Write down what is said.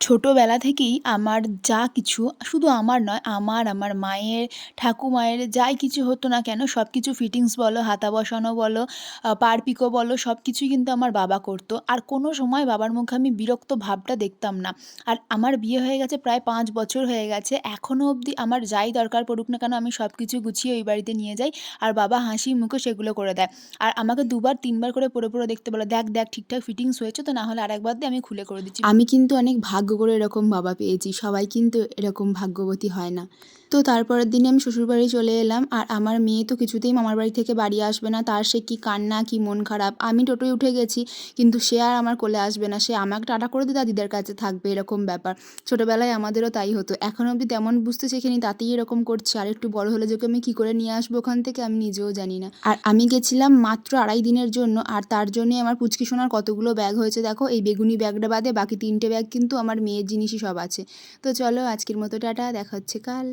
ছোটোবেলা থেকেই আমার যা কিছু শুধু আমার নয়, আমার মায়ের, ঠাকুমায়ের যাই কিছু হতো না কেন সবকিছু ফিটিংস বলো, হাতা বসানো বলো, পাড় পিকো বলো সবকিছুই কিন্তু আমার বাবা করতো। আর কোনো সময় বাবার মুখে আমি বিরক্ত ভাবটা দেখতাম না। আর আমার বিয়ে হয়ে গেছে প্রায় ৫ বছর হয়ে গেছে। এখনো অবধি আমার যাই দরকার পড়ুক না কেন আমি সবকিছু গুছিয়ে ওই বাড়িতে নিয়ে যাই। আর বাবা হাসি মুখে সেগুলো করে দেয়। আর আমাকে ২ বার ৩ বার করে পড়ে দেখতে বলে, "দেখ, দেখ ঠিকঠাক ফিটিংস হয়েছে তো? না হলে আরেকবার দে আমি খুলে করে দিচ্ছি।" আমি কিন্তু অনেক ভাগ্য করে এরকম বাবা পেয়েছি। সবাই কিন্তু এরকম ভাগ্যবতী হয় না। তো তারপরের দিনে আমি শ্বশুরবাড়ি চলে এলাম। আর আমার মেয়ে তো কিছুতেই মামার বাড়ি থেকে বাড়ি আসবে না। তার সে কি কান্না, কি মন খারাপ। আমি টোটোয় উঠে গেছি, কিন্তু সে আর আমার কোলে আসবে না। সে আমাকে টাটা করে দিয়ে তার দিদার কাছে থাকবে, এরকম ব্যাপার। ছোটবেলায় আমাদেরও তাই হতো। এখনো অবধি তেমন বুঝতে শিখিনি, তাতেই এরকম করছে। আর একটু বড় হলে যে ওকে আমি কি করে নিয়ে আসবো ওখান থেকে আমি নিজেও জানি না। আর আমি গেছিলাম মাত্র ২.৫ দিনের জন্য। আর তার জন্যই আমার পুচকি সোনার কতগুলো ব্যাগ হয়েছে দেখো। এই বেগুনি ব্যাগটা বাদে বাকি ৩টে ব্যাগ কিন্তু আমার মেয়ের জিনিসই সব আছে। তো চলো আজকের মতো টাটা, দেখা হচ্ছে কাল।